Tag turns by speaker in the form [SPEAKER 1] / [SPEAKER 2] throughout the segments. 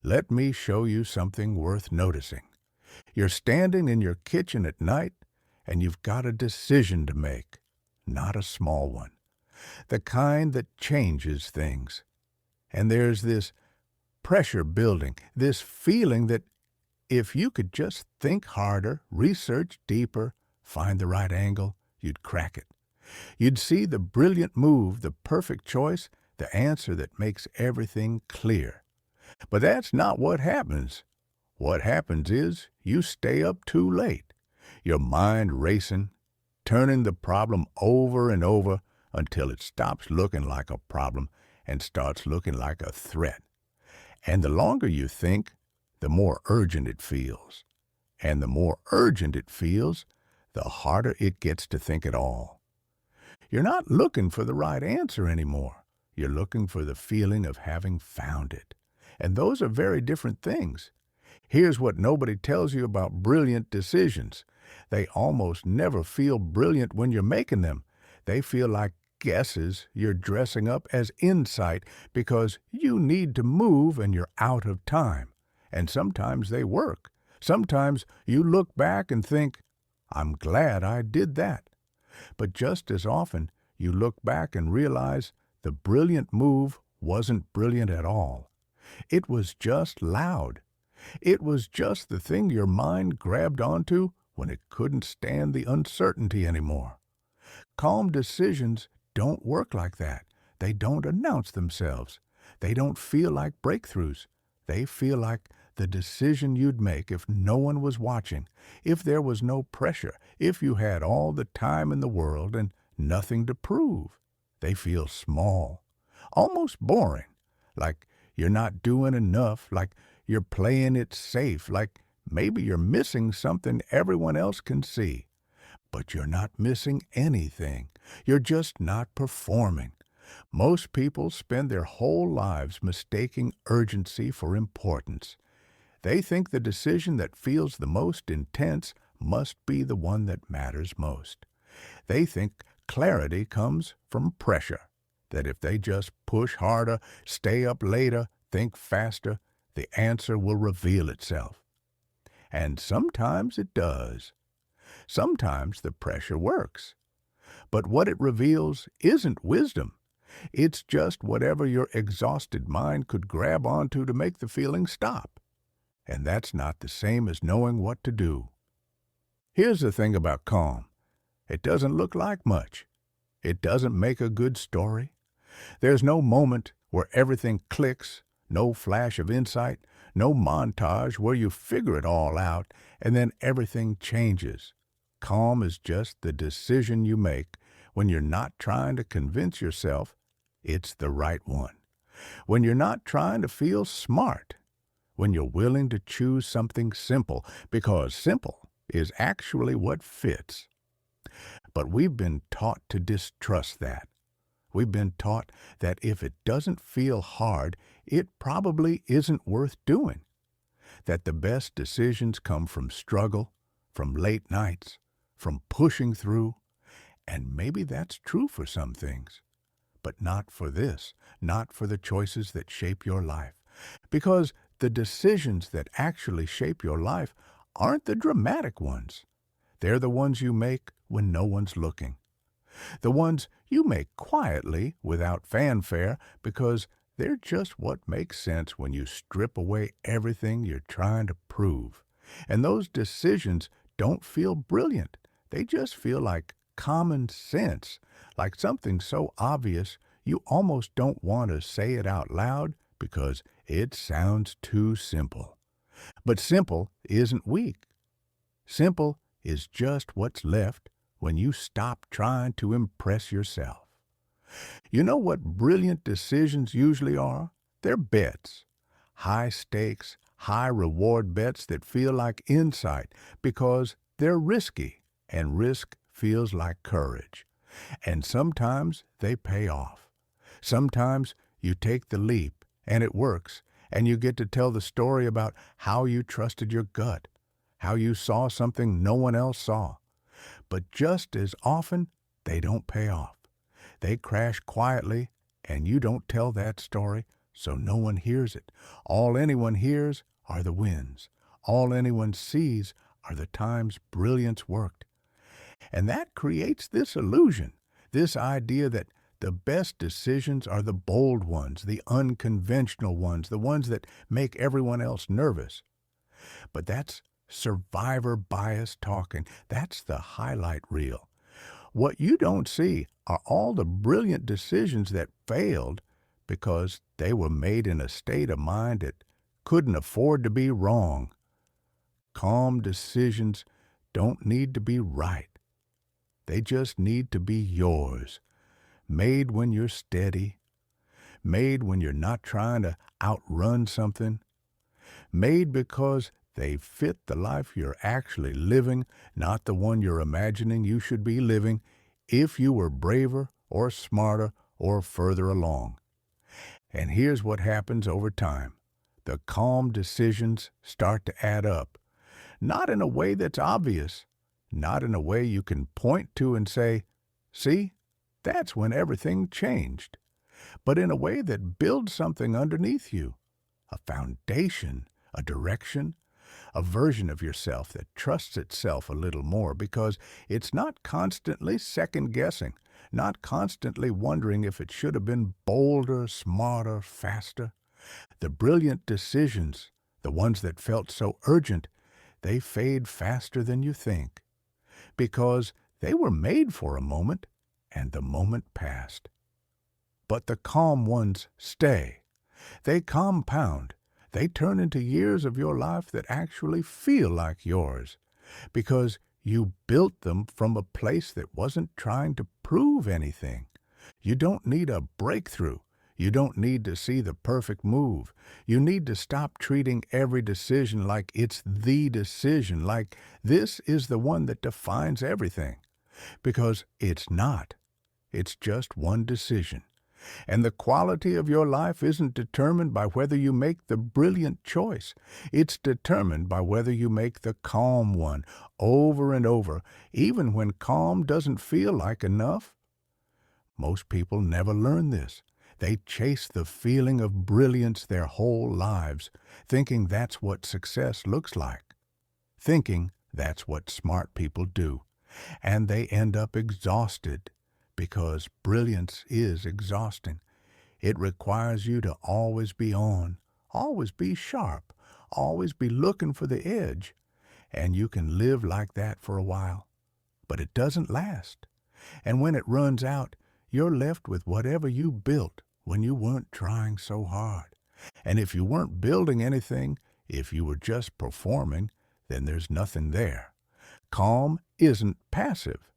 [SPEAKER 1] Let me show you something worth noticing. You're standing in your kitchen at night, and you've got a decision to make, not a small one, the kind that changes things. And there's this pressure building, this feeling that if you could just think harder, research deeper, find the right angle, you'd crack it. You'd see the brilliant move, the perfect choice, the answer that makes everything clear. But that's not what happens. What happens is you stay up too late, your mind racing, turning the problem over and over until it stops looking like a problem and starts looking like a threat. And the longer you think, the more urgent it feels. And the more urgent it feels, the harder it gets to think at all. You're not looking for the right answer anymore. You're looking for the feeling of having found it. And those are very different things. Here's what nobody tells you about brilliant decisions. They almost never feel brilliant when you're making them. They feel like guesses you're dressing up as insight because you need to move and you're out of time. And sometimes they work. Sometimes you look back and think, I'm glad I did that. But just as often, you look back and realize the brilliant move wasn't brilliant at all. It was just loud. It was just the thing your mind grabbed onto when it couldn't stand the uncertainty anymore. Calm decisions don't work like that. They don't announce themselves. They don't feel like breakthroughs. They feel like the decision you'd make if no one was watching, if there was no pressure, if you had all the time in the world and nothing to prove. They feel small, almost boring, like you're not doing enough, like you're playing it safe, like maybe you're missing something everyone else can see. But you're not missing anything. You're just not performing. Most people spend their whole lives mistaking urgency for importance. They think the decision that feels the most intense must be the one that matters most. They think clarity comes from pressure, that if they just push harder, stay up later, think faster, the answer will reveal itself. And sometimes it does. Sometimes the pressure works. But what it reveals isn't wisdom. It's just whatever your exhausted mind could grab onto to make the feeling stop. And that's not the same as knowing what to do. Here's the thing about calm. It doesn't look like much. It doesn't make a good story. There's no moment where everything clicks, no flash of insight, no montage where you figure it all out and then everything changes. Calm is just the decision you make when you're not trying to convince yourself it's the right one. When you're not trying to feel smart. When you're willing to choose something simple, because simple is actually what fits. But we've been taught to distrust that. We've been taught that if it doesn't feel hard, it probably isn't worth doing. That the best decisions come from struggle, from late nights, from pushing through. And maybe that's true for some things. But not for this, not for the choices that shape your life. Because the decisions that actually shape your life aren't the dramatic ones. They're the ones you make when no one's looking. The ones you make quietly without fanfare because they're just what makes sense when you strip away everything you're trying to prove. And those decisions don't feel brilliant. They just feel like common sense, like something so obvious you almost don't want to say it out loud because it sounds too simple. But simple isn't weak. Simple is just what's left when you stop trying to impress yourself. You know what brilliant decisions usually are? They're bets. High stakes, high reward bets that feel like insight because they're risky, and risk feels like courage. And sometimes they pay off. Sometimes you take the leap and it works, and you get to tell the story about how you trusted your gut, how you saw something no one else saw. But just as often, they don't pay off. They crash quietly, and you don't tell that story, so no one hears it. All anyone hears are the wins. All anyone sees are the times brilliance worked. And that creates this illusion, this idea that the best decisions are the bold ones, the unconventional ones, the ones that make everyone else nervous. But that's survivor bias talking. That's the highlight reel. What you don't see are all the brilliant decisions that failed because they were made in a state of mind that couldn't afford to be wrong. Calm decisions don't need to be right. They just need to be yours, made when you're steady, made when you're not trying to outrun something, made because they fit the life you're actually living, not the one you're imagining you should be living if you were braver or smarter or further along. And here's what happens over time. The calm decisions start to add up, not in a way that's obvious, not in a way you can point to and say, see, that's when everything changed, but in a way that builds something underneath you, a foundation, a direction, a version of yourself that trusts itself a little more because it's not constantly second-guessing, not constantly wondering if it should have been bolder, smarter, faster. The brilliant decisions, the ones that felt so urgent, they fade faster than you think because they were made for a moment and the moment passed. But the calm ones stay. They compound. They turn into years of your life that actually feel like yours because you built them from a place that wasn't trying to prove anything. You don't need a breakthrough. You don't need to see the perfect move. You need to stop treating every decision like it's the decision, like this is the one that defines everything. Because it's not. It's just one decision. And the quality of your life isn't determined by whether you make the brilliant choice. It's determined by whether you make the calm one over and over, even when calm doesn't feel like enough. Most people never learn this. They chase the feeling of brilliance their whole lives, thinking that's what success looks like, thinking that's what smart people do. And they end up exhausted because brilliance is exhausting. It requires you to always be on, always be sharp, always be looking for the edge. And you can live like that for a while, but it doesn't last. And when it runs out, you're left with whatever you built when you weren't trying so hard. And if you weren't building anything, if you were just performing, then there's nothing there. Calm isn't passive.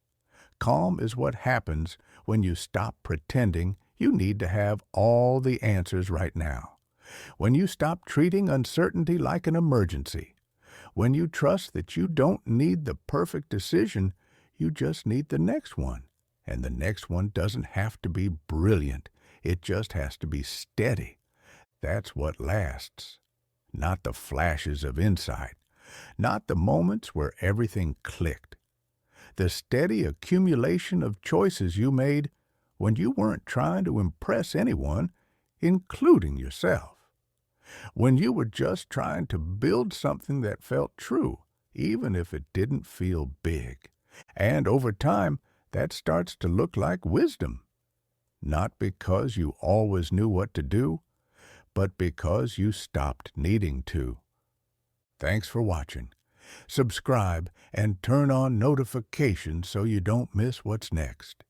[SPEAKER 1] Calm is what happens when you stop pretending you need to have all the answers right now. When you stop treating uncertainty like an emergency. When you trust that you don't need the perfect decision, you just need the next one. And the next one doesn't have to be brilliant. It just has to be steady. That's what lasts. Not the flashes of insight. Not the moments where everything clicked. The steady accumulation of choices you made when you weren't trying to impress anyone, including yourself. When you were just trying to build something that felt true, even if it didn't feel big. And over time, that starts to look like wisdom. Not because you always knew what to do, but because you stopped needing to. Thanks for watching. Subscribe and turn on notifications so you don't miss what's next.